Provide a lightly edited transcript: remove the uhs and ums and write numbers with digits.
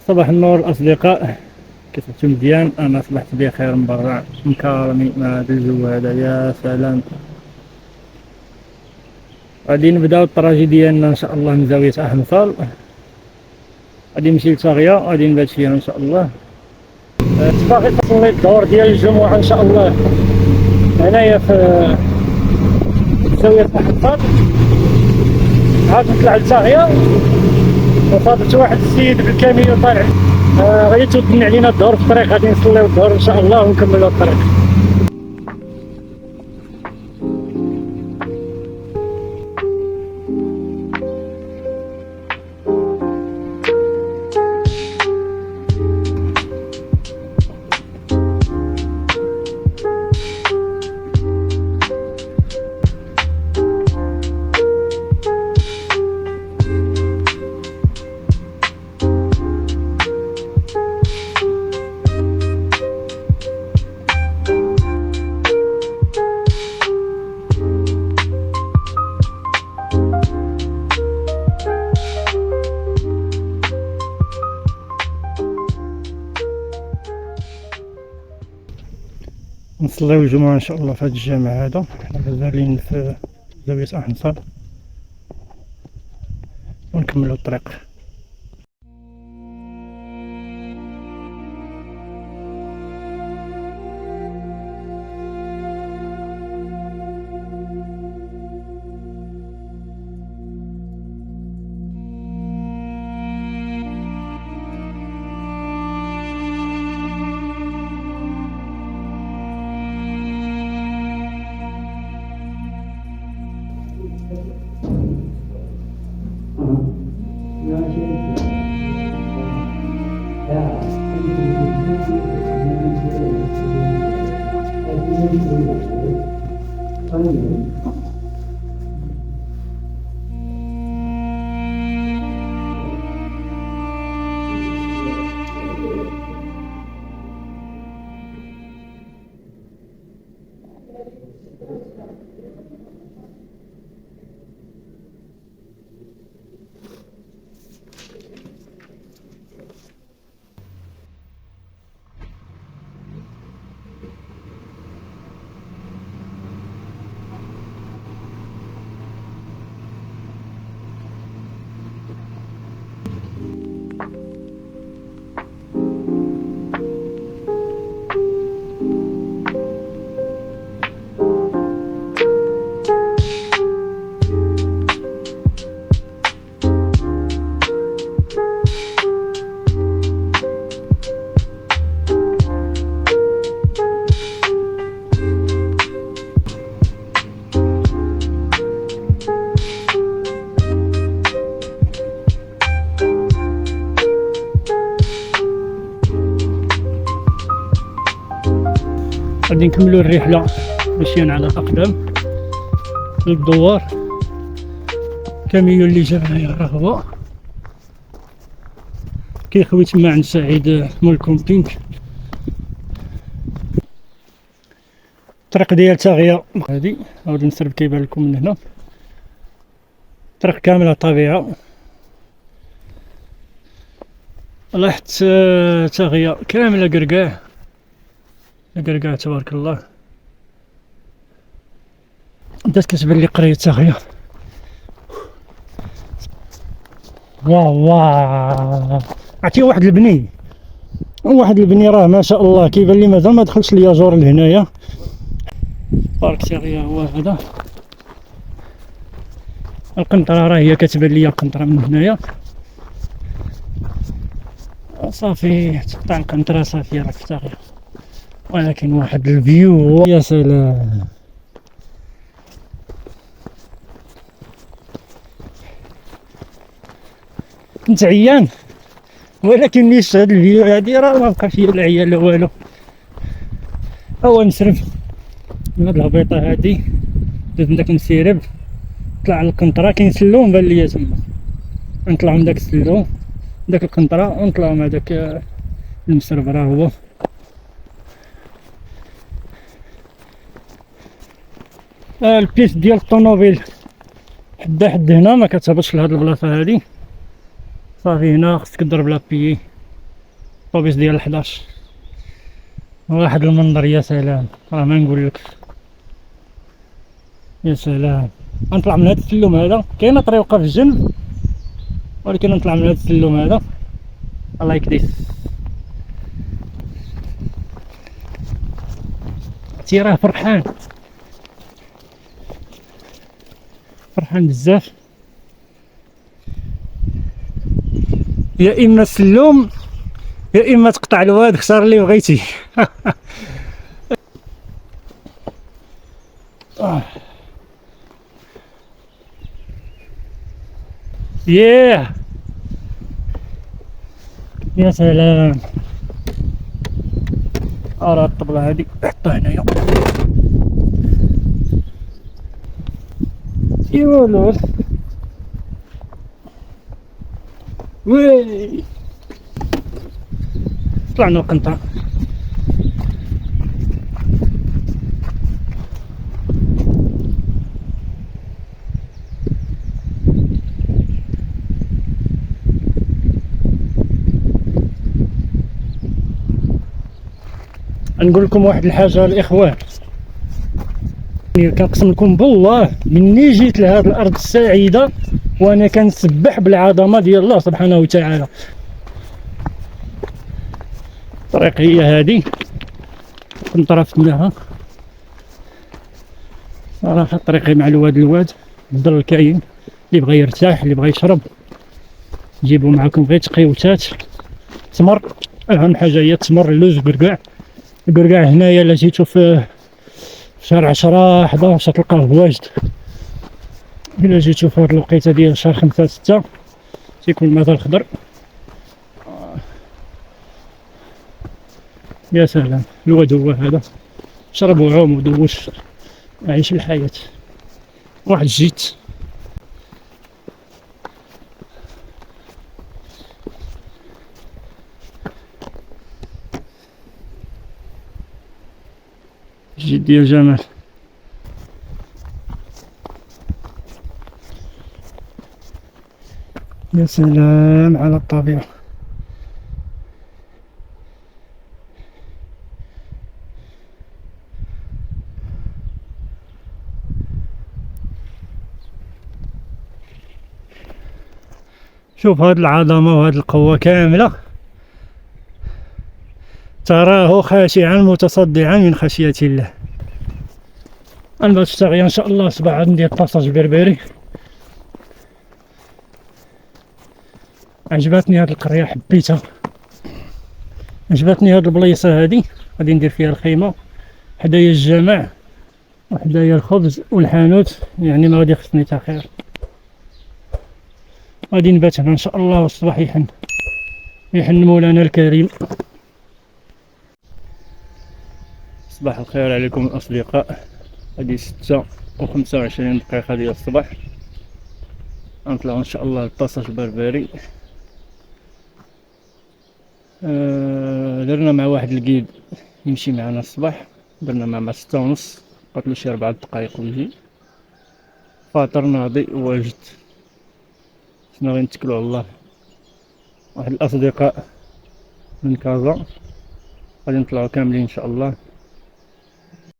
صباح النور الأصدقاء، كيفكم؟ مزيان. أنا أصبحت بخير من برا مكرمي مع هذا الجو هذا، يا سلام. غادي نبداو الطراجي ديالنا إن شاء الله من زاوية أحمصال، غادي نمشي لصاغية، غادي نبات فيها إن شاء الله. باغي نصلي الظهر ديال الجمعة إن شاء الله هنايا في زاوية أحمصال، عاد نطلع لصاغية وصادت واحد السيد بالكاميون طالع، غادي تودن علينا الظهر في الطريق، غادي نصليو الظهر ان شاء الله ونكملوا الطريق. نصليو الجمعة ان شاء الله في هذا الجامع هذا. حنا مازالين في زاوية أحمصال ونكملوا الطريق. غادي نكملوا الرحلة ماشيين على الأقدام للدوار. كاميون اللي جابنا يا راه هو كيخوي تما عند سعيد مول الكومبينغ. الطريق ديال تاغية هادي غادي نسرب كيبان لكم من هنا، طريق كاملة طبيعة. لاحظت تاغية كاملة قرقاع قرقاع تبارك الله. بدات كتبان لي قرية تاغية. واه عرفتي واحد البني راه ما شاء الله كيبان لي مازال ما دخلش الياجور لهنايا. بارك تاغية هو هذا. القنطرة راه هي كتبان لي القنطرة من هنايا. صافي تقطع القنطرة صافي راك في تاغية، ولكن واحد الفيو يا سلام. كنت عيان ولكن نيش هاد الفيو هادي راه ما بقاش فيا لا عيان لا والو. هو نسرب من هاد الهبيطة هادي، دوز من داك المسيرب طلع على القنطرة، كاين سلوم بان ليا تما، نطلعو من داك السلوم داك القنطرة ونطلعو مع داك المسرب راه هو. البيس ديال الطوموبيل حد هنا ما كتهبطش لهاد البلاصه هادي. صافي هنا خصك تضرب لابيي الطوبيس ديال 11 واحد المنظر يا سلام، راه ما نقول لك. يا سلام، غنطلع من هذا السلم هذا، كاينه طريقه في الجنب ولكن نطلع من هذا السلم هذا. لايك ذيس. تي راه فرحان فرحان بزاف. يا اما السلم يا اما تقطع الواد، اختار اللي بغيتي. ياه يا سلام. ارى الطبلة هادي حطها هنايا. ايوا لول وي طلعنا القنطرة. نقول لكم واحد الحاجة الاخوان، كنقسم لكم بالله مني جيت لهاد الارض السعيدة وانا كنسبح بالعظمة ديال الله سبحانه وتعالى. الطريق هي هادي انطرفت منها صراحة. طريقي مع الواد الظل كاين، اللي بغى يرتاح اللي بغى يشرب جيبوا معكم غير تقيوتات تمر. اهم حاجة هي التمر، اللوز، الكركاع. الكركاع هنايا الا جيتو في شهر 10 11 تلقاه واجد. الا جيتو في هاد الوقيته ديال شهر 5 6 تيكون الماء الخضر. يا سلام، الواد هو هذا، شرب وعوم ودوش، عيش الحياة. واحد جيت جيت ديال جمال. يا سلام على الطبيعة. شوف هاد العظمة وهاد القوة كاملة، تراه خاشعا متصدعا من خشية الله. انا بشتغل ان شاء الله صباح ندير باساج بربري. عجبتني هاد القرية، حبيتها، عجبتني هاد البليصة هادي. غادي ندير فيها الخيمة حدايا الجامع وحدايا الخبز والحانوت، يعني ما غادي يخصني تا خير. غادي نبات هنا ان شاء الله والصباح يحن مولانا الكريم. صباح الخير عليكم الاصدقاء. هذه 6:25 دقيقة ديال الصباح. غنطلعو ان شاء الله للباساج البربري. درنا مع واحد الكيد يمشي معنا الصباح، درنا مع 6:30، قلتلو شي 4 دقائق ويجي. فاطر ناضي واجد، حنا غير نتكلو على الله. واحد الاصدقاء من كازا غادي نطلعو كاملين ان شاء الله.